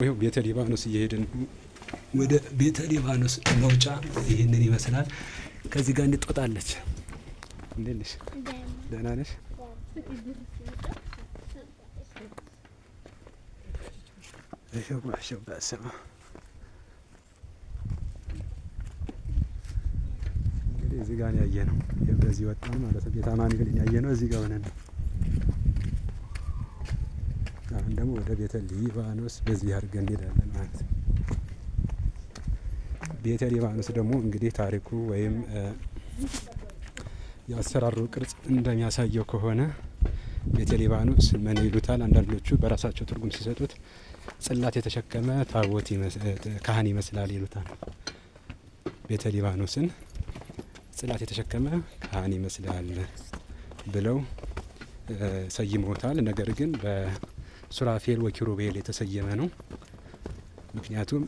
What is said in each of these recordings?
ይኸው ቤተ ሊባኖስ እየሄድን ወደ ቤተ ሊባኖስ መውጫ ይሄንን ይመስላል። ከዚህ ጋር እንጥወጣለች። እንዴት ነሽ? ደህና ነሽ? ይኸው ማሻው በሰማ እንግዲህ እዚህ ጋር ያየነው በዚህ ወጣን ማለት ነው። ቤተ አማኑኤልን ያየነው እዚህ ጋር ሆነን ነው። አሁን ደግሞ ወደ ቤተ ሊባኖስ በዚህ አድርገን እንሄዳለን ማለት ነው። ቤተ ሊባኖስ ደግሞ እንግዲህ ታሪኩ ወይም የአሰራሩ ቅርጽ እንደሚያሳየው ከሆነ ቤተ ሊባኖስ ምን ይሉታል? አንዳንዶቹ በራሳቸው ትርጉም ሲሰጡት ጽላት የተሸከመ ታቦት ካህን ይመስላል ይሉታል። ቤተ ሊባኖስን ጽላት የተሸከመ ካህን ይመስላል ብለው ሰይመውታል። ነገር ግን በሱራፌል ወኪሩቤል የተሰየመ ነው። ምክንያቱም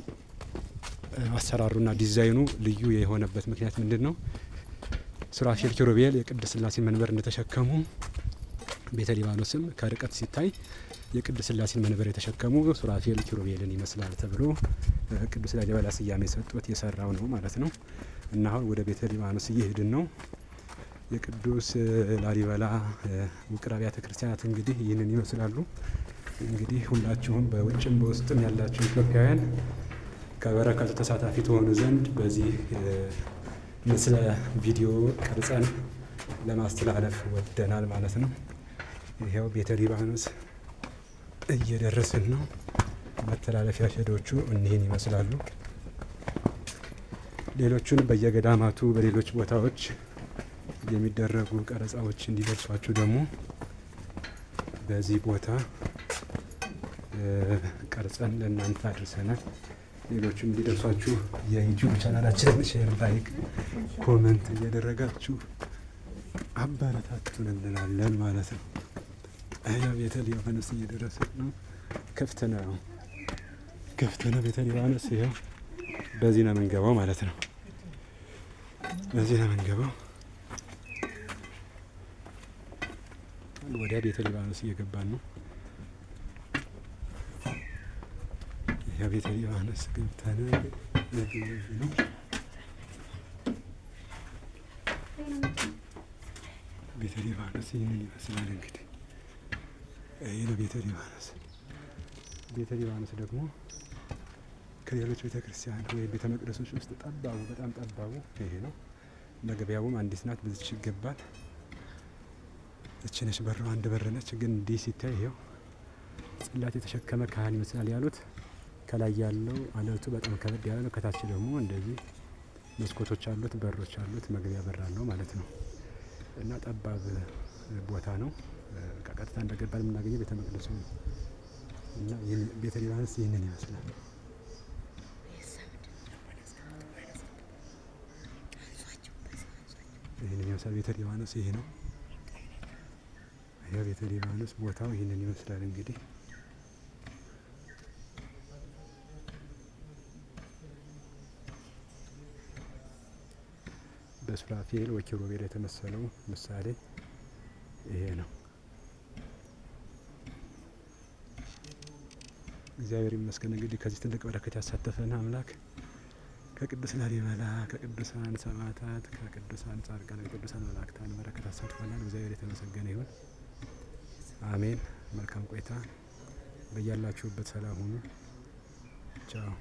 አሰራሩና ዲዛይኑ ልዩ የሆነበት ምክንያት ምንድን ነው? ሱራፌል ኪሩቤል የቅድስት ሥላሴ መንበር እንደተሸከሙ ቤተ ሊባኖስም ከርቀት ሲታይ የቅድስት ሥላሴን መንበር የተሸከሙ ሱራፌል ኪሩቤልን ይመስላል ተብሎ ቅዱስ ላሊበላ ስያሜ ሰጥቶት የሰራው ነው ማለት ነው። እና አሁን ወደ ቤተ ሊባኖስ እየሄድን ነው። የቅዱስ ላሊበላ ውቅር አብያተ ክርስቲያናት እንግዲህ ይህንን ይመስላሉ። እንግዲህ ሁላችሁም በውጭም በውስጥም ያላችሁ ኢትዮጵያውያን ከበረከቱ ተሳታፊ ትሆኑ ዘንድ በዚህ ምስለ ቪዲዮ ቀርጸን ለማስተላለፍ ወደናል ማለት ነው። ይኸው ቤተ ሊባኖስ እየደረስን ነው። መተላለፊያ ሸዶቹ እኒህን ይመስላሉ። ሌሎቹን በየገዳማቱ በሌሎች ቦታዎች የሚደረጉ ቀረጻዎች እንዲደርሷችሁ ደግሞ በዚህ ቦታ ቀርጸን ለእናንተ አድርሰናል። ሌሎችም እንዲደርሷችሁ የዩቲዩብ ቻናላችንን ሼር፣ ላይክ፣ ኮመንት እያደረጋችሁ አበረታቱን እንላለን ማለት ነው። ቤተ ሊባኖስ እየደረስን ነው። ክፍት ነው ቤተ ሊባኖስ። ይኸው በዚህ ነው የምንገባው ማለት ነው። በዚህ ነው የምንገባው። ወደ ቤተ ሊባኖስ እየገባን ነው። ቤተ ሊባኖስ ገብተን ነው። ቤተ ሊባኖስ ይህንን ይመስላል እንግዲህ። ይህ ነው ቤተ ሊባኖስ። ቤተ ሊባኖስ ደግሞ ከሌሎች ቤተ ክርስቲያን ወይም ቤተ መቅደሶች ውስጥ ጠባቡ፣ በጣም ጠባቡ ይሄ ነው። መግቢያውም አንዲት ናት፣ በዚች ይገባል። እቺ ነች በሩ፣ አንድ በር ነች። ግን እንዲህ ሲታይ ይሄው ጽላት የተሸከመ ካህን ይመስላል ያሉት። ከላይ ያለው አለቱ በጣም ከበድ ያለ ነው። ከታች ደግሞ እንደዚህ መስኮቶች አሉት፣ በሮች አሉት፣ መግቢያ በር አለው ማለት ነው። እና ጠባብ ቦታ ነው። ቀጥታ እንደገባን የምናገኘው ቤተ መቅደሱ ነው። እና ቤተ ሊባኖስ ይህንን ይመስላል። ይህንን ይመስላል ቤተ ሊባኖስ። ይሄ ነው ቤተ ሊባኖስ። ቦታው ይህንን ይመስላል እንግዲህ። በሱራፌል ወኪሩቤል የተመሰለው ምሳሌ ይሄ ነው። እግዚአብሔር ይመስገን እንግዲህ ከዚህ ትልቅ በረከት ያሳተፈን አምላክ ከቅዱስ ላሊበላ፣ ከቅዱሳን ሰማዕታት፣ ከቅዱሳን ጻድቃን፣ ከቅዱሳን መላእክታን በረከት አሳትፎናል። እግዚአብሔር የተመሰገነ ይሁን። አሜን። መልካም ቆይታ። በያላችሁበት ሰላም ሁኑ። ቻው።